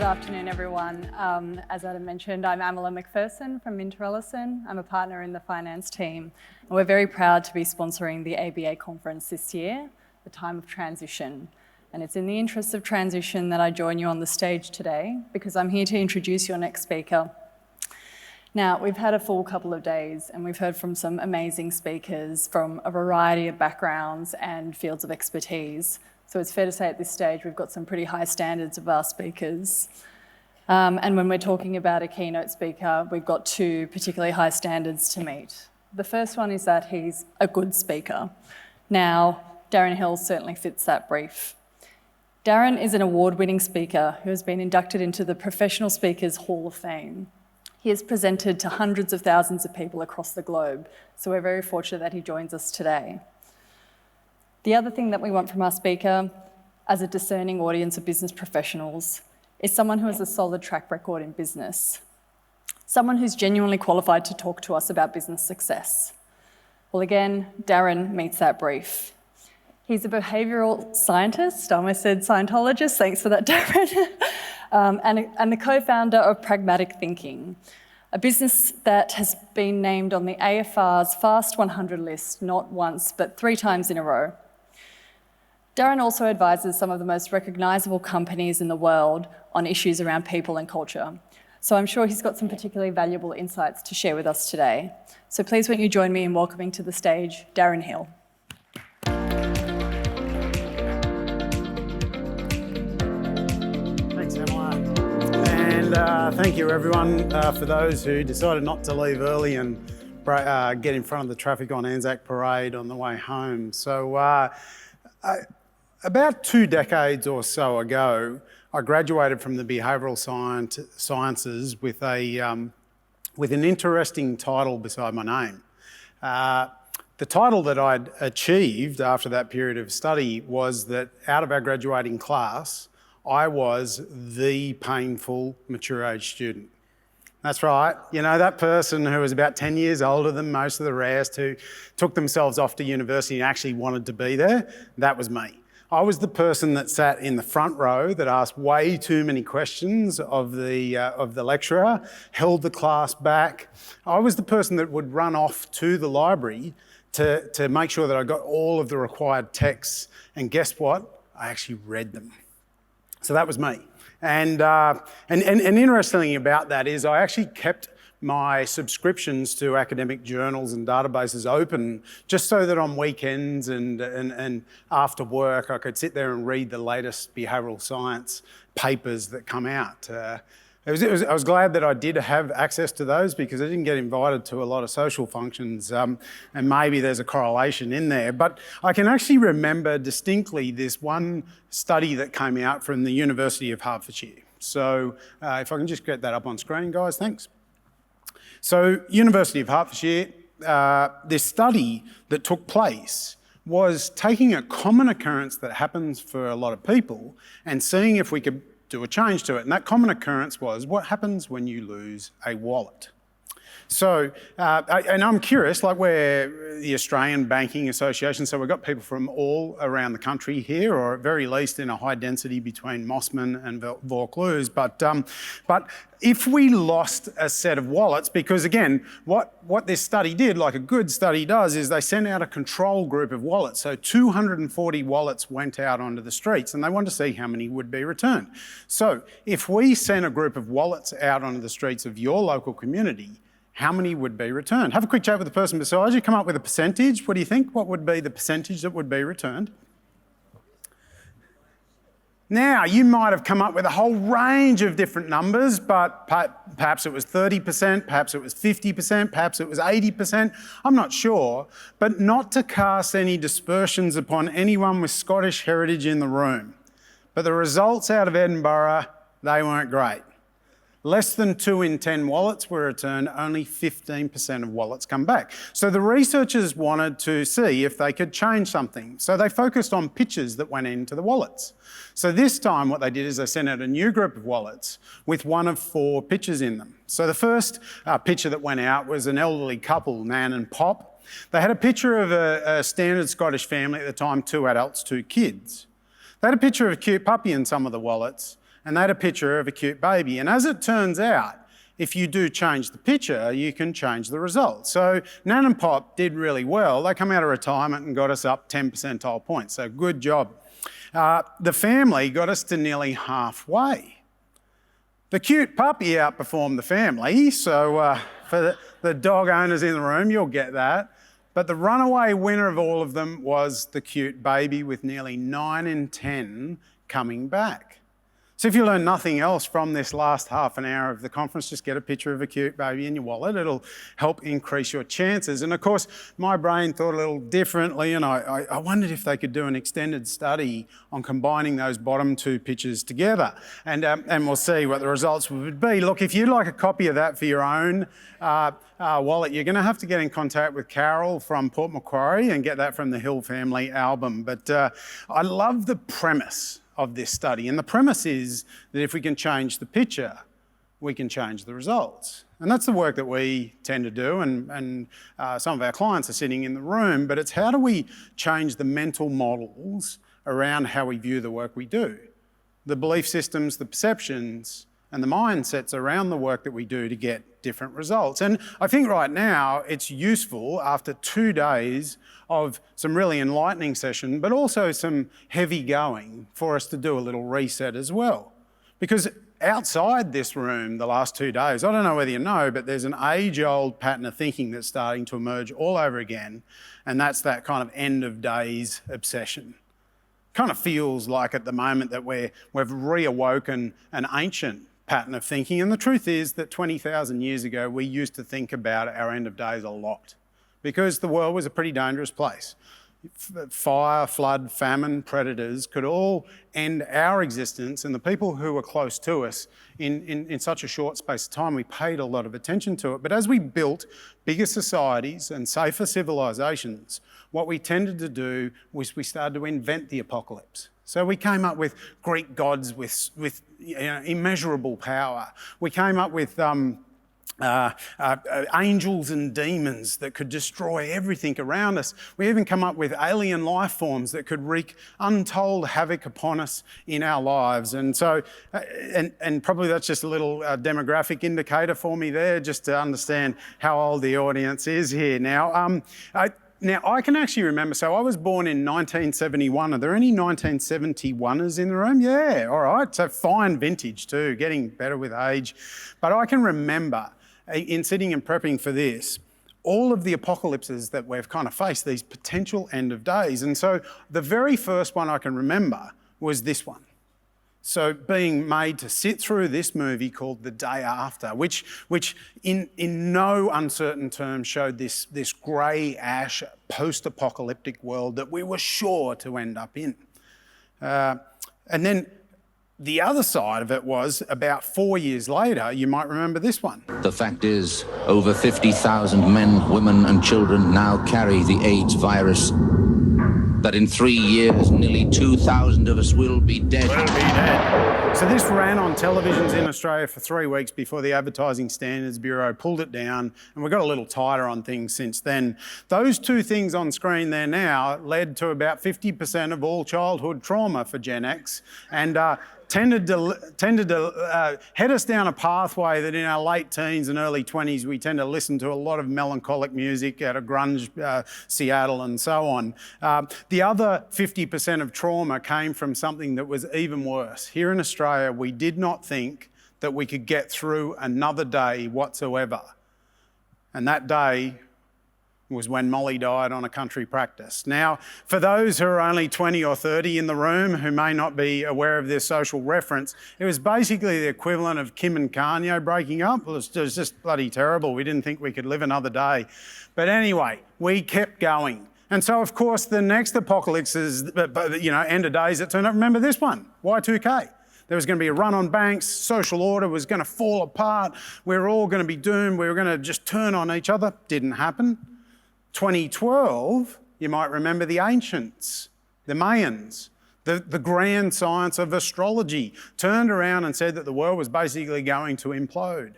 afternoon, everyone. As Adam mentioned, I'm Amala McPherson from Minter Ellison. I'm a partner in the finance team, and we're very proud to be sponsoring the ABA conference this year, the time of transition. And it's in the interest of transition that I join you on the stage today, because I'm here to introduce your next speaker. Now, we've had a full couple of days, and we've heard from some amazing speakers from a variety of backgrounds and fields of expertise. So it's fair to say at this stage we've got some pretty high standards of our speakers. And when we're talking about a keynote speaker, we've got two particularly high standards to meet. The first one is that he's a good speaker. Now, Darren Hill certainly fits that brief. Darren is an award-winning speaker who has been inducted into the Professional Speakers Hall of Fame. He has presented to hundreds of thousands of people across the globe, so we're very fortunate that he joins us today. The other thing that we want from our speaker, as a discerning audience of business professionals, is someone who has a solid track record in business. Someone who's genuinely qualified to talk to us about business success. Well, again, Darren meets that brief. He's a behavioural scientist, I almost said Scientologist, thanks for that, Darren, and the co-founder of Pragmatic Thinking, a business that has been named on the AFR's Fast 100 list not once, but 3 times in a row. Darren also advises some of the most recognisable companies in the world on issues around people and culture. So I'm sure he's got some particularly valuable insights to share with us today. So please won't you join me in welcoming to the stage Darren Hill. Thanks, Emma. And thank you, everyone, for those who decided not to leave early and get in front of the traffic on Anzac Parade on the way home. So about 2 decades or so ago, I graduated from the behavioural sciences with an interesting title beside my name. The title that I'd achieved after that period of study was that out of our graduating class, I was the painful mature age student. That's right. You know, that person who was about 10 years older than most of the rest, who took themselves off to university and actually wanted to be there, that was me. I was the person that sat in the front row that asked way too many questions of the lecturer, held the class back. I was the person that would run off to the library to make sure that I got all of the required texts, and guess what? I actually read them. So that was me. And interestingly about that is I actually kept my subscriptions to academic journals and databases open just so that on weekends and after work I could sit there and read the latest behavioural science papers that come out. I was glad that I did have access to those because I didn't get invited to a lot of social functions, and maybe there's a correlation in there. But I can actually remember distinctly this one study that came out from the University of Hertfordshire. So if I can just get that up on screen, guys, thanks. So University of Hertfordshire, this study that took place was taking a common occurrence that happens for a lot of people and seeing if we could do a change to it. And that common occurrence was what happens when you lose a wallet. So, and I'm curious, like we're the Australian Banking Association, so we've got people from all around the country here, or at very least in a high density between Mossman and Vaucluse. But if we lost a set of wallets, because again, what this study did, like a good study does, is they sent out a control group of wallets. So 240 wallets went out onto the streets and they wanted to see how many would be returned. So if we sent a group of wallets out onto the streets of your local community, how many would be returned? Have a quick chat with the person beside you, come up with a percentage. What do you think? What would be the percentage that would be returned? Now, you might have come up with a whole range of different numbers, but perhaps it was 30%, perhaps it was 50%, perhaps it was 80%, I'm not sure, but not to cast any dispersions upon anyone with Scottish heritage in the room. But the results out of Edinburgh, they weren't great. Less than 2 in 10 wallets were returned, only 15% of wallets come back. So the researchers wanted to see if they could change something. So they focused on pictures that went into the wallets. So this time what they did is they sent out a new group of wallets with one of 4 pictures in them. So the first picture that went out was an elderly couple, Nan and Pop. They had a picture of a standard Scottish family at the time, 2 adults, 2 kids. They had a picture of a cute puppy in some of the wallets, and they had a picture of a cute baby. And as it turns out, if you do change the picture, you can change the results. So Nan and Pop did really well. They come out of retirement and got us up 10 percentile points, so good job. The family got us to nearly halfway. The cute puppy outperformed the family, so for the dog owners in the room, you'll get that. But the runaway winner of all of them was the cute baby, with nearly 9 in 10 coming back. So if you learn nothing else from this last half an hour of the conference, just get a picture of a cute baby in your wallet. It'll help increase your chances. And of course, my brain thought a little differently, and I wondered if they could do an extended study on combining those bottom two pictures together. And we'll see what the results would be. Look, if you'd like a copy of that for your own wallet, you're going to have to get in contact with Carol from Port Macquarie and get that from the Hill Family album. But I love the premise of this study. And the premise is that if we can change the picture, we can change the results. And that's the work that we tend to do, and some of our clients are sitting in the room, but it's how do we change the mental models around how we view the work we do, the belief systems, the perceptions, and the mindsets around the work that we do to get different results. And I think right now it's useful, after 2 days of some really enlightening session, but also some heavy going, for us to do a little reset as well. Because outside this room the last 2 days, I don't know whether you know, but there's an age-old pattern of thinking that's starting to emerge all over again, and that's that kind of end of days obsession. Kind of feels like at the moment that we've reawoken an ancient pattern of thinking, and the truth is that 20,000 years ago we used to think about our end of days a lot, because the world was a pretty dangerous place. Fire, flood, famine, predators could all end our existence, and the people who were close to us in such a short space of time, we paid a lot of attention to it. But as we built bigger societies and safer civilizations, what we tended to do was we started to invent the apocalypse. So we came up with Greek gods with immeasurable power. We came up with angels and demons that could destroy everything around us. We even come up with alien life forms that could wreak untold havoc upon us in our lives. And so, and probably that's just a little demographic indicator for me there, just to understand how old the audience is here. Now, I can actually remember, so I was born in 1971. Are there any 1971ers in the room? Yeah, all right. So fine vintage too, getting better with age. But I can remember in sitting and prepping for this, all of the apocalypses that we've kind of faced, these potential end of days. And so the very first one I can remember was this one. So being made to sit through this movie called The Day After, which in no uncertain terms showed this grey ash post-apocalyptic world that we were sure to end up in. And then the other side of it was about 4 years later, you might remember this one. The fact is, over 50,000 men, women and children now carry the AIDS virus. That in 3 years, nearly 2,000 of us will be dead. So this ran on televisions in Australia for 3 weeks before the Advertising Standards Bureau pulled it down, and we got a little tighter on things since then. Those two things on screen there now led to about 50% of all childhood trauma for Gen X, and tended to head us down a pathway that in our late teens and early 20s we tend to listen to a lot of melancholic music out of grunge Seattle and so on. The other 50% of trauma came from something that was even worse. Here in Australia, we did not think that we could get through another day whatsoever. And that day was when Molly died on a country practice. Now, for those who are only 20 or 30 in the room who may not be aware of this social reference, it was basically the equivalent of Kim and Kanye breaking up. It was just bloody terrible. We didn't think we could live another day. But anyway, we kept going. And so, of course, the next apocalypse is, end of days, it turned out, remember this one, Y2K. There was going to be a run on banks, social order was going to fall apart, we were all going to be doomed, we were going to just turn on each other. Didn't happen. 2012, you might remember the ancients, the Mayans, the grand science of astrology turned around and said that the world was basically going to implode.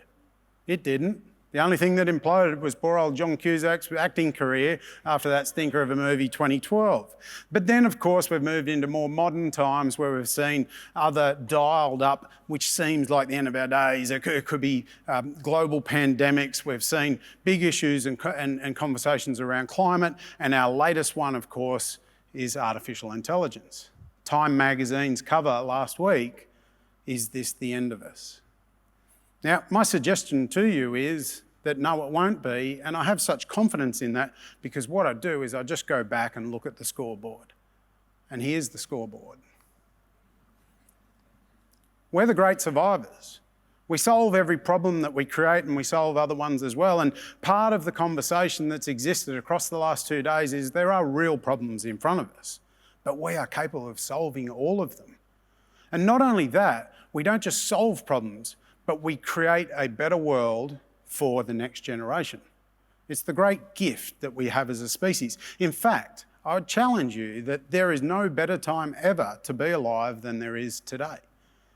It didn't. The only thing that imploded was poor old John Cusack's acting career after that stinker of a movie 2012. But then, of course, we've moved into more modern times where we've seen other dialed up, which seems like the end of our days. It could be global pandemics. We've seen big issues and conversations around climate. And our latest one, of course, is artificial intelligence. Time magazine's cover last week, "Is this the end of us?" Now, my suggestion to you is that no, it won't be, and I have such confidence in that because what I do is I just go back and look at the scoreboard. And here's the scoreboard. We're the great survivors. We solve every problem that we create and we solve other ones as well. And part of the conversation that's existed across the last 2 days is there are real problems in front of us, but we are capable of solving all of them. And not only that, we don't just solve problems, but we create a better world for the next generation. It's the great gift that we have as a species. In fact, I would challenge you that there is no better time ever to be alive than there is today.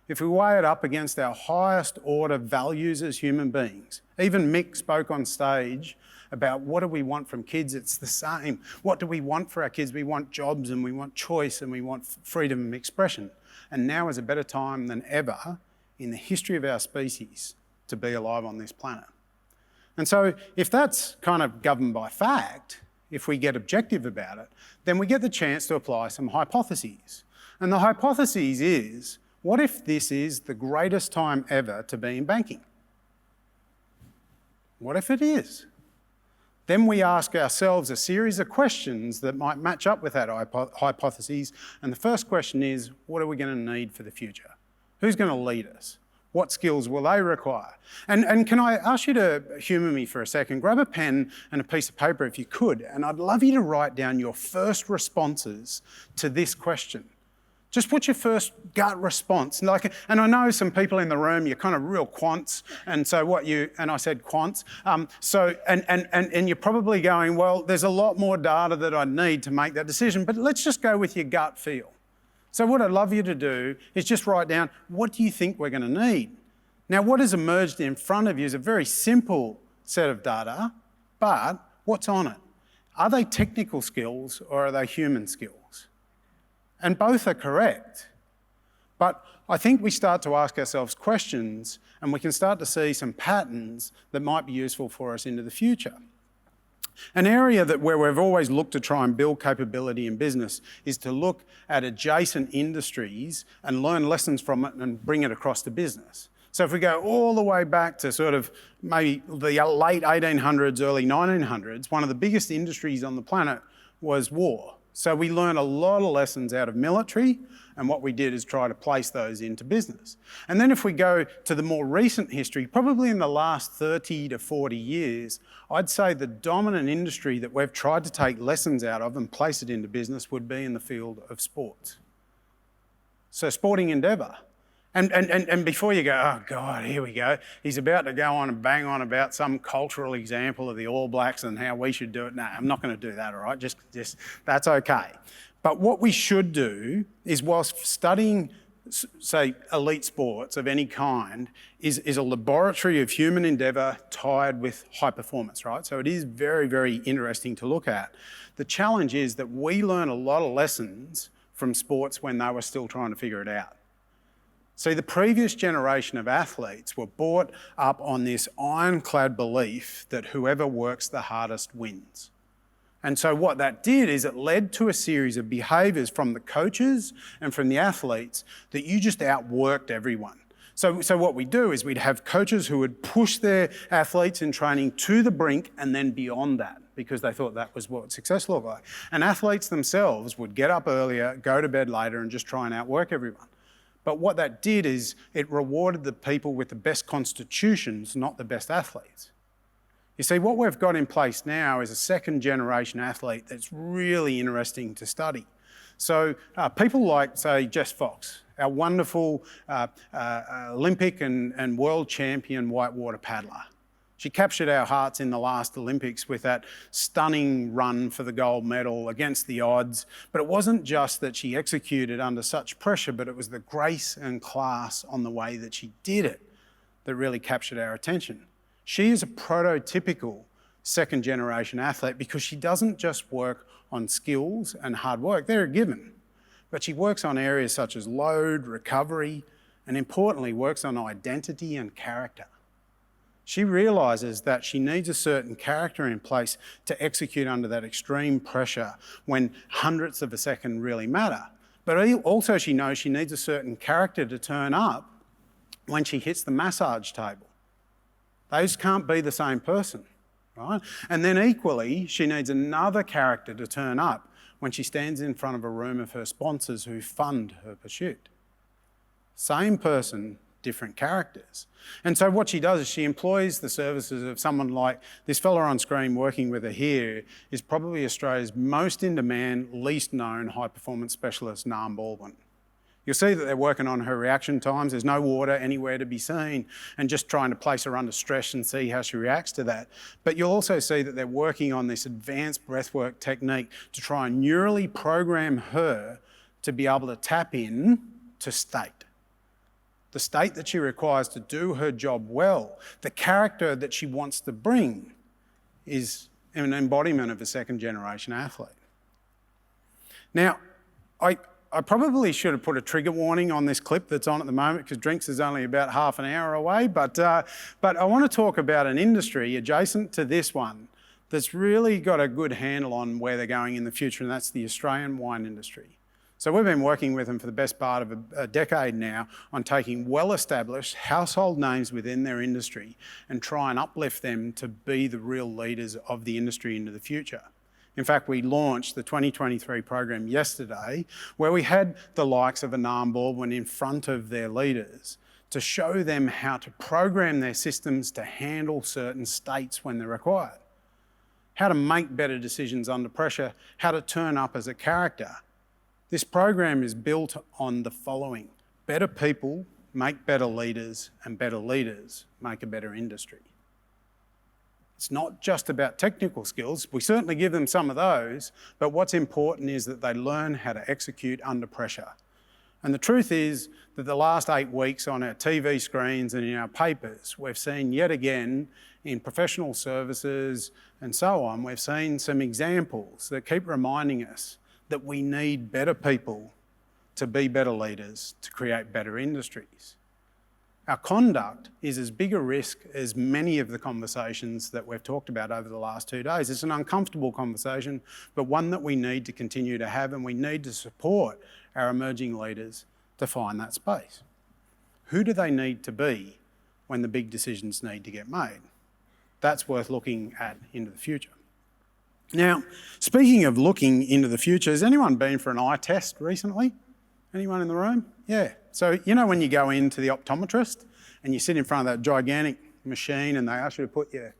If we weigh it up against our highest order values as human beings, even Mick spoke on stage about what do we want from kids, it's the same. What do we want for our kids? We want jobs and we want choice and we want freedom of expression. And now is a better time than ever in the history of our species to be alive on this planet. And so if that's kind of governed by fact, if we get objective about it, then we get the chance to apply some hypotheses. And the hypothesis is, what if this is the greatest time ever to be in banking? What if it is? Then we ask ourselves a series of questions that might match up with that hypothesis. And the first question is, what are we going to need for the future? Who's going to lead us? What skills will they require? And can I ask you to humour me for a second? Grab a pen and a piece of paper if you could, and I'd love you to write down your first responses to this question. Just put your first gut response. And I know some people in the room, you're kind of real quants, and so I said quants. And you're probably going, well, there's a lot more data that I need to make that decision, but let's just go with your gut feel. So what I'd love you to do is just write down, what do you think we're going to need? Now, what has emerged in front of you is a very simple set of data, but what's on it? Are they technical skills or are they human skills? And both are correct. But I think we start to ask ourselves questions and we can start to see some patterns that might be useful for us into the future. An area where we've always looked to try and build capability in business is to look at adjacent industries and learn lessons from it and bring it across to business. So if we go all the way back to sort of maybe the late 1800s, early 1900s, one of the biggest industries on the planet was war. So we learn a lot of lessons out of military, and what we did is try to place those into business. And then if we go to the more recent history, probably in the last 30 to 40 years, I'd say the dominant industry that we've tried to take lessons out of and place it into business would be in the field of sports. So sporting endeavour. And before you go, oh God, here we go, he's about to go on and bang on about some cultural example of the All Blacks and how we should do it. No, I'm not going to do that, all right? Just that's okay. But what we should do is, whilst studying, say, elite sports of any kind, is a laboratory of human endeavour tied with high performance, right? So it is very, very interesting to look at. The challenge is that we learn a lot of lessons from sports when they were still trying to figure it out. See, the previous generation of athletes were brought up on this ironclad belief that whoever works the hardest wins. And so what that did is it led to a series of behaviours from the coaches and from the athletes that you just outworked everyone. So what we do is we'd have coaches who would push their athletes in training to the brink and then beyond that, because they thought that was what success looked like. And athletes themselves would get up earlier, go to bed later and just try and outwork everyone. But what that did is it rewarded the people with the best constitutions, not the best athletes. You see, what we've got in place now is a second generation athlete that's really interesting to study. So people like, say, Jess Fox, our wonderful Olympic and world champion whitewater paddler. She captured our hearts in the last Olympics with that stunning run for the gold medal against the odds. But it wasn't just that she executed under such pressure, but it was the grace and class on the way that she did it that really captured our attention. She is a prototypical second generation athlete because she doesn't just work on skills and hard work, they're a given, but she works on areas such as load, recovery, and importantly, works on identity and character. She realises that she needs a certain character in place to execute under that extreme pressure when hundredths of a second really matter. But also she knows she needs a certain character to turn up when she hits the massage table. Those can't be the same person, right? And then equally, she needs another character to turn up when she stands in front of a room of her sponsors who fund her pursuit. Same person, different characters. And so what she does is she employs the services of someone like this fella on screen working with her here is probably Australia's most in-demand, least known high-performance specialist, Nam Baldwin. You'll see that they're working on her reaction times. There's no water anywhere to be seen and just trying to place her under stress and see how she reacts to that. But you'll also see that they're working on this advanced breathwork technique to try and neurally program her to be able to tap in to state. The state that she requires to do her job well, the character that she wants to bring is an embodiment of a second generation athlete. Now, I probably should have put a trigger warning on this clip that's on at the moment because Drinks is only about half an hour away, but I want to talk about an industry adjacent to this one that's really got a good handle on where they're going in the future, and that's the Australian wine industry. So we've been working with them for the best part of a decade now on taking well-established household names within their industry and try and uplift them to be the real leaders of the industry into the future. In fact, we launched the 2023 program yesterday where we had the likes of a Nam Baldwin in front of their leaders to show them how to program their systems to handle certain states when they're required, how to make better decisions under pressure, how to turn up as a character. This program is built on the following: better people make better leaders, and better leaders make a better industry. It's not just about technical skills. We certainly give them some of those, but what's important is that they learn how to execute under pressure. And the truth is that the last 8 weeks on our TV screens and in our papers, we've seen yet again in professional services and so on, we've seen some examples that keep reminding us that we need better people to be better leaders, to create better industries. Our conduct is as big a risk as many of the conversations that we've talked about over the last 2 days. It's an uncomfortable conversation, but one that we need to continue to have, and we need to support our emerging leaders to find that space. Who do they need to be when the big decisions need to get made? That's worth looking at into the future. Now, speaking of looking into the future, has anyone been for an eye test recently? Anyone in the room? Yeah. So, you know when you go into the optometrist and you sit in front of that gigantic machine and they ask you to put your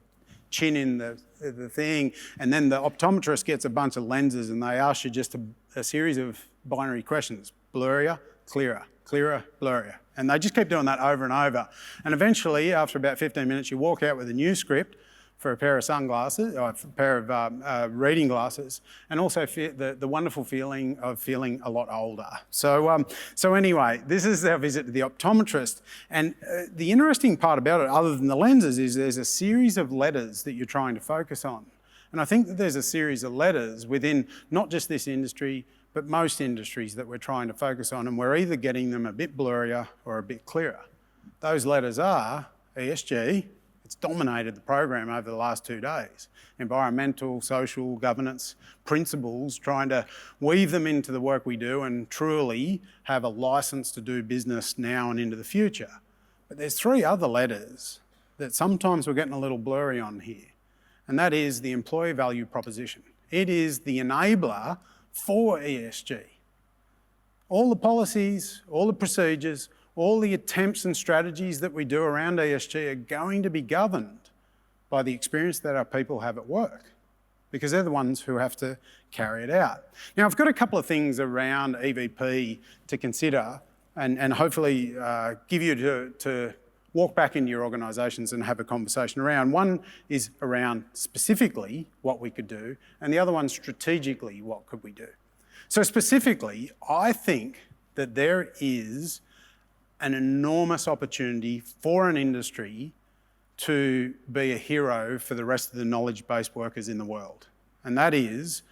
chin in the thing, and then the optometrist gets a bunch of lenses and they ask you just a series of binary questions: blurrier, clearer, clearer, blurrier. And they just keep doing that over and over. And eventually, after about 15 minutes, you walk out with a new script for a pair of sunglasses, or a pair of reading glasses, and also the wonderful feeling of feeling a lot older. So anyway, this is our visit to the optometrist. And the interesting part about it, other than the lenses, is there's a series of letters that you're trying to focus on. And I think that there's a series of letters within not just this industry, but most industries that we're trying to focus on, and we're either getting them a bit blurrier or a bit clearer. Those letters are ESG. It's dominated the program over the last 2 days. Environmental, social, governance principles, trying to weave them into the work we do and truly have a license to do business now and into the future. But there's 3 other letters that sometimes we're getting a little blurry on here, and that is the employee value proposition. It is the enabler for ESG. All the policies, all the procedures, all the attempts and strategies that we do around ESG are going to be governed by the experience that our people have at work, because they're the ones who have to carry it out. Now, I've got a couple of things around EVP to consider and hopefully give you to walk back into your organisations and have a conversation around. One is around specifically what we could do, and the other one strategically, what could we do? So specifically, I think that there is an enormous opportunity for an industry to be a hero for the rest of the knowledge-based workers in the world. And that is,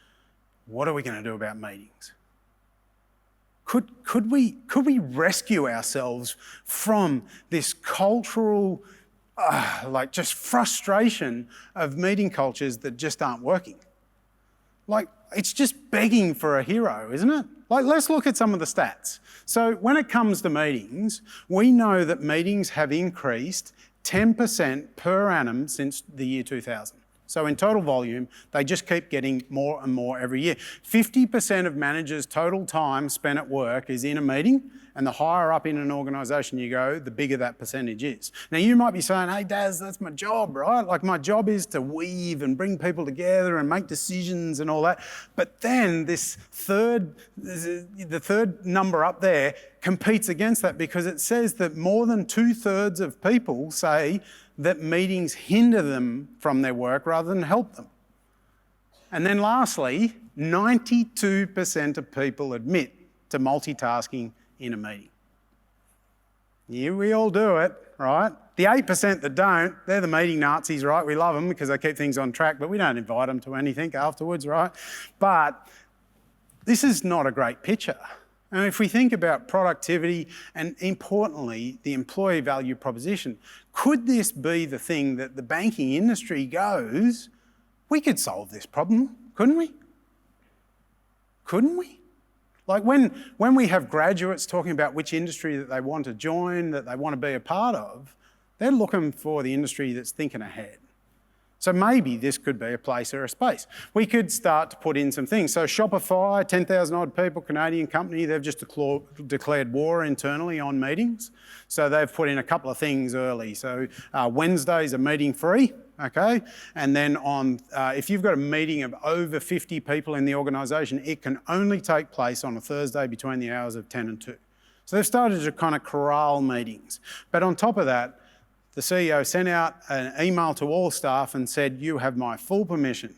what are we going to do about meetings? Could we rescue ourselves from this cultural, just frustration of meeting cultures that just aren't working? Like, it's just begging for a hero, isn't it? Like, let's look at some of the stats. So when it comes to meetings, we know that meetings have increased 10% per annum since the year 2000. So in total volume, they just keep getting more and more every year. 50% of managers' total time spent at work is in a meeting, and the higher up in an organisation you go, the bigger that percentage is. Now you might be saying, hey Daz, that's my job, right? Like my job is to weave and bring people together and make decisions and all that. But then the third number up there competes against that, because it says that more than 2/3 of people say that meetings hinder them from their work rather than help them. And then lastly, 92% of people admit to multitasking in a meeting. Yeah, we all do it, right? The 8% that don't, they're the meeting Nazis, right? We love them because they keep things on track, but we don't invite them to anything afterwards, right? But this is not a great picture. And if we think about productivity and, importantly, the employee value proposition, could this be the thing that the banking industry goes, we could solve this problem, couldn't we? Couldn't we? Like when we have graduates talking about which industry that they want to join, that they want to be a part of, they're looking for the industry that's thinking ahead. So maybe this could be a place or a space. We could start to put in some things. So Shopify, 10,000 odd people, Canadian company, they've just declared war internally on meetings. So they've put in a couple of things early. So Wednesdays are meeting free, okay? And then if you've got a meeting of over 50 people in the organisation, it can only take place on a Thursday between the hours of 10 and 2. So they've started to kind of corral meetings. But on top of that, the CEO sent out an email to all staff and said, you have my full permission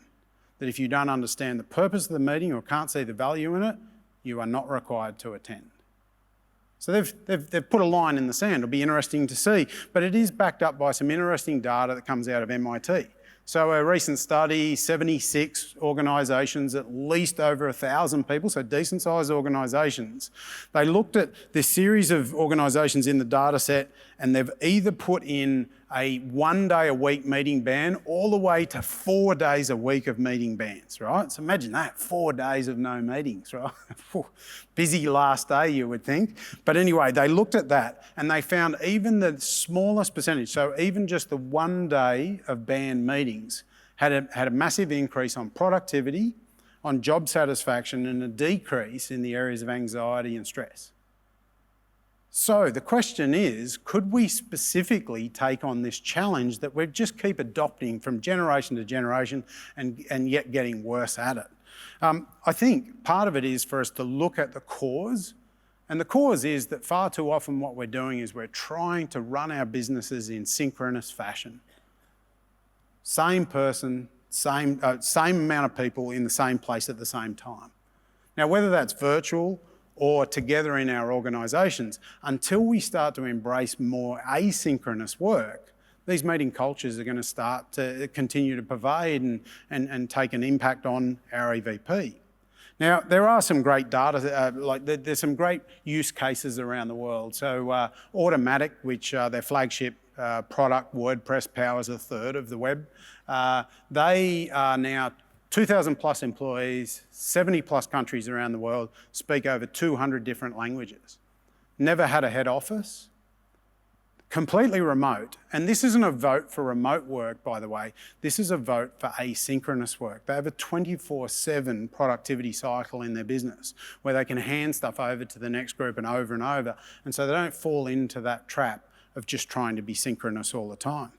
that if you don't understand the purpose of the meeting or can't see the value in it, you are not required to attend. So they've put a line in the sand. It'll be interesting to see, but it is backed up by some interesting data that comes out of MIT. So a recent study, 76 organisations, at least over 1,000 people, so decent sized organisations. They looked at this series of organisations in the data set, and they've either put in a 1 day a week meeting ban all the way to 4 days a week of meeting bans, right? So imagine that, 4 days of no meetings, right? Busy last day, you would think. But anyway, they looked at that and they found even the smallest percentage, so even just the 1 day of banned meetings had a massive increase on productivity, on job satisfaction, and a decrease in the areas of anxiety and stress. So the question is, could we specifically take on this challenge that we just keep adopting from generation to generation and yet getting worse at it? I think part of it is for us to look at the cause, and the cause is that far too often what we're doing is we're trying to run our businesses in synchronous fashion. Same person, same amount of people in the same place at the same time. Now, whether that's virtual or together in our organisations, until we start to embrace more asynchronous work, these meeting cultures are going to start to continue to pervade and take an impact on our EVP. Now, there are some great data, there's some great use cases around the world. So Pragmatic, which their flagship product, WordPress, powers a third of the web. They are now 2,000 plus employees, 70 plus countries around the world, speak over 200 different languages. Never had a head office, completely remote. And this isn't a vote for remote work, by the way. This is a vote for asynchronous work. They have a 24/7 productivity cycle in their business where they can hand stuff over to the next group and over. And so they don't fall into that trap of just trying to be synchronous all the time.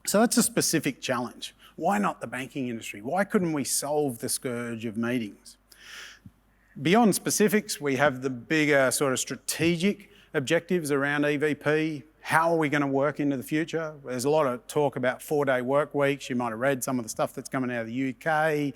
So that's a specific challenge. Why not the banking industry? Why couldn't we solve the scourge of meetings? Beyond specifics, we have the bigger sort of strategic objectives around EVP. How are we going to work into the future? There's a lot of talk about 4-day work weeks. You might have read some of the stuff that's coming out of the UK.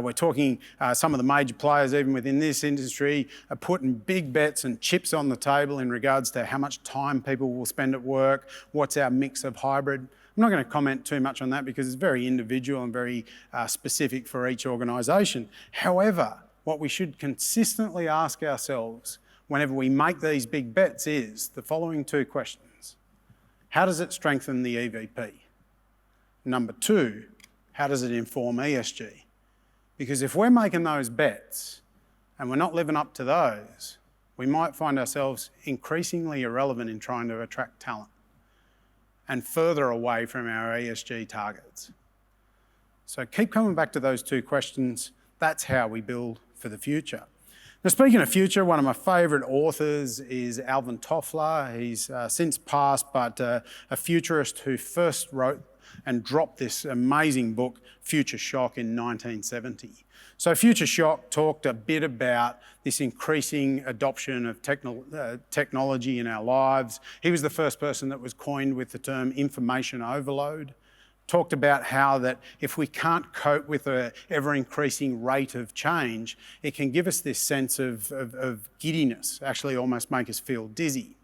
We're talking, some of the major players, even within this industry, are putting big bets and chips on the table in regards to how much time people will spend at work, what's our mix of hybrid I'm not going to comment too much on that because it's very individual and very specific for each organisation. However, what we should consistently ask ourselves whenever we make these big bets is the following two questions. How does it strengthen the EVP? Number two, how does it inform ESG? Because if we're making those bets and we're not living up to those, we might find ourselves increasingly irrelevant in trying to attract talent and further away from our ESG targets. So keep coming back to those two questions. That's how we build for the future. Now, speaking of future, one of my favourite authors is Alvin Toffler. He's since passed, but a futurist who first wrote and dropped this amazing book, Future Shock, in 1970. So Future Shock talked a bit about this increasing adoption of technology in our lives. He was the first person that was coined with the term information overload. Talked about how that if we can't cope with an ever-increasing rate of change, it can give us this sense of giddiness, actually almost make us feel dizzy.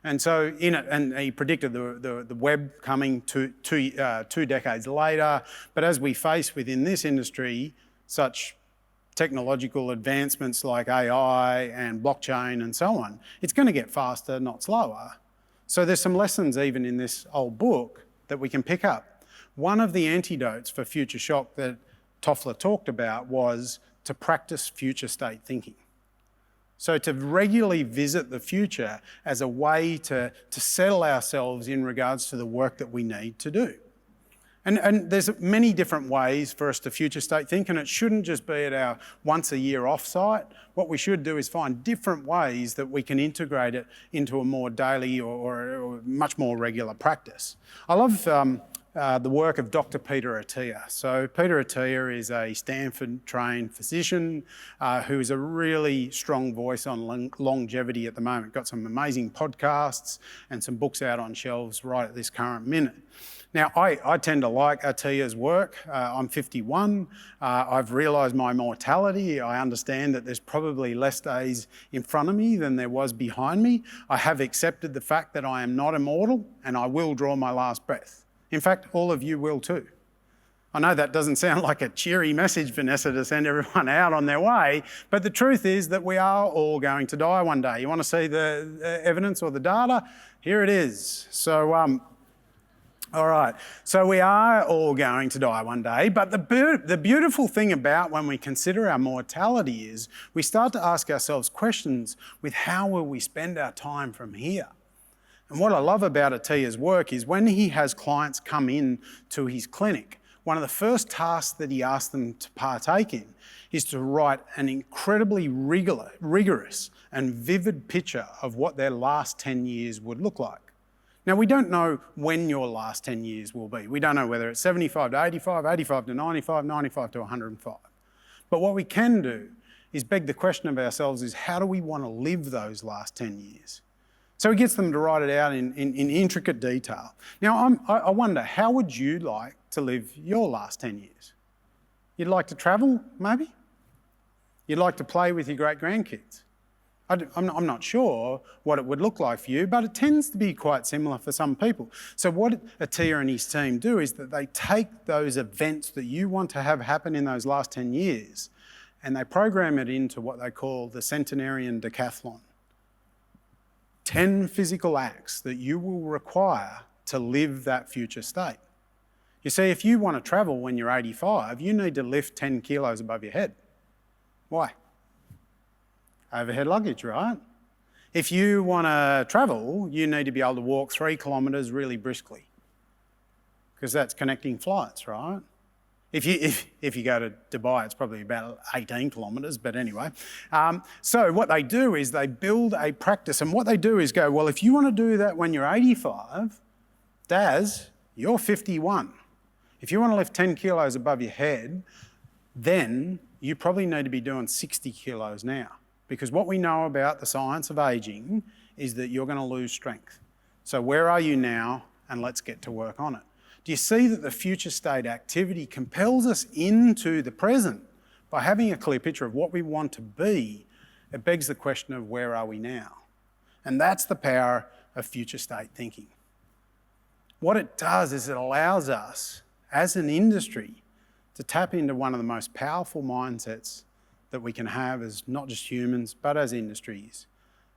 And so in it, and he predicted the web coming two decades later. But as we face within this industry such technological advancements like AI and blockchain and so on, it's going to get faster, not slower. So there's some lessons even in this old book that we can pick up. One of the antidotes for future shock that Toffler talked about was to practice future state thinking. So to regularly visit the future as a way to settle ourselves in regards to the work that we need to do. And there's many different ways for us to future state think, and it shouldn't just be at our once a year offsite. What we should do is find different ways that we can integrate it into a more daily or much more regular practice. I love the work of Dr. Peter Attia. So Peter Attia is a Stanford-trained physician who is a really strong voice on longevity at the moment. Got some amazing podcasts and some books out on shelves right at this current minute. Now, I tend to like Attia's work. I'm 51. I've realised my mortality. I understand that there's probably less days in front of me than there was behind me. I have accepted the fact that I am not immortal and I will draw my last breath. In fact, all of you will too. I know that doesn't sound like a cheery message, Vanessa, to send everyone out on their way, but the truth is that we are all going to die one day. You want to see the evidence or the data? Here it is. So, all right, so we are all going to die one day, but the beautiful thing about when we consider our mortality is we start to ask ourselves questions with how will we spend our time from here? And what I love about Attia's work is when he has clients come in to his clinic, one of the first tasks that he asks them to partake in is to write an incredibly rigorous and vivid picture of what their last 10 years would look like. Now, we don't know when your last 10 years will be. We don't know whether it's 75 to 85, 85 to 95, 95 to 105. But what we can do is beg the question of ourselves is how do we want to live those last 10 years? So he gets them to write it out in intricate detail. Now, I wonder, how would you like to live your last 10 years? You'd like to travel, maybe? You'd like to play with your great-grandkids? I'm not sure what it would look like for you, but it tends to be quite similar for some people. So what Attia and his team do is that they take those events that you want to have happen in those last 10 years and they program it into what they call the centenarian decathlon. 10 physical acts that you will require to live that future state. You see, if you want to travel when you're 85, you need to lift 10 kilos above your head. Why? Overhead luggage, right? If you want to travel, you need to be able to walk 3 kilometres really briskly because that's connecting flights, right? If you go to Dubai, it's probably about 18 kilometres, but anyway. So what they do is they build a practice, and what they do is go, well, if you want to do that when you're 85, Daz, you're 51. If you want to lift 10 kilos above your head, then you probably need to be doing 60 kilos now. Because what we know about the science of ageing is that you're going to lose strength. So where are you now? And let's get to work on it. Do you see that the future state activity compels us into the present by having a clear picture of what we want to be? It begs the question of where are we now? And that's the power of future state thinking. What it does is it allows us, as an industry, to tap into one of the most powerful mindsets that we can have as not just humans, but as industries,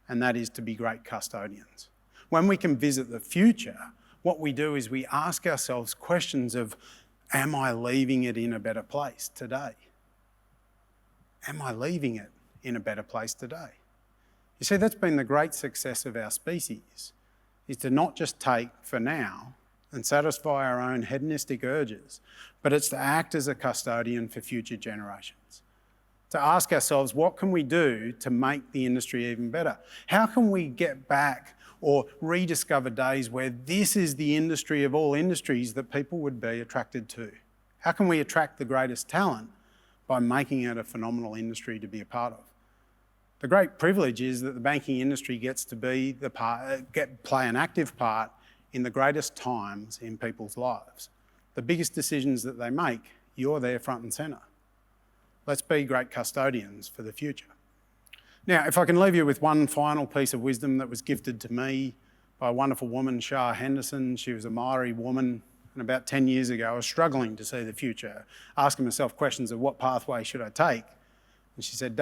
and that is to be great custodians. When we can visit the future, what we do is we ask ourselves questions of, am I leaving it in a better place today? Am I leaving it in a better place today? You see, that's been the great success of our species, is to not just take for now and satisfy our own hedonistic urges, but it's to act as a custodian for future generations. To ask ourselves, what can we do to make the industry even better? How can we get back or rediscover days where this is the industry of all industries that people would be attracted to? How can we attract the greatest talent by making it a phenomenal industry to be a part of? The great privilege is that the banking industry gets to be play an active part in the greatest times in people's lives. The biggest decisions that they make, you're there front and centre. Let's be great custodians for the future. Now, if I can leave you with one final piece of wisdom that was gifted to me by a wonderful woman, Shah Henderson. She was a Maori woman, and about 10 years ago, I was struggling to see the future, asking myself questions of what pathway should I take? And she said,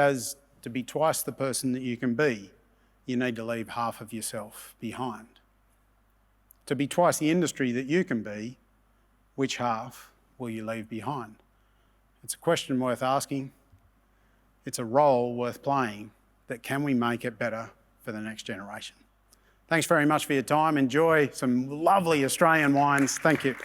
to be twice the person that you can be, you need to leave half of yourself behind. To be twice the industry that you can be, which half will you leave behind? It's a question worth asking. It's a role worth playing, that can we make it better for the next generation? Thanks very much for your time. Enjoy some lovely Australian wines. Thank you.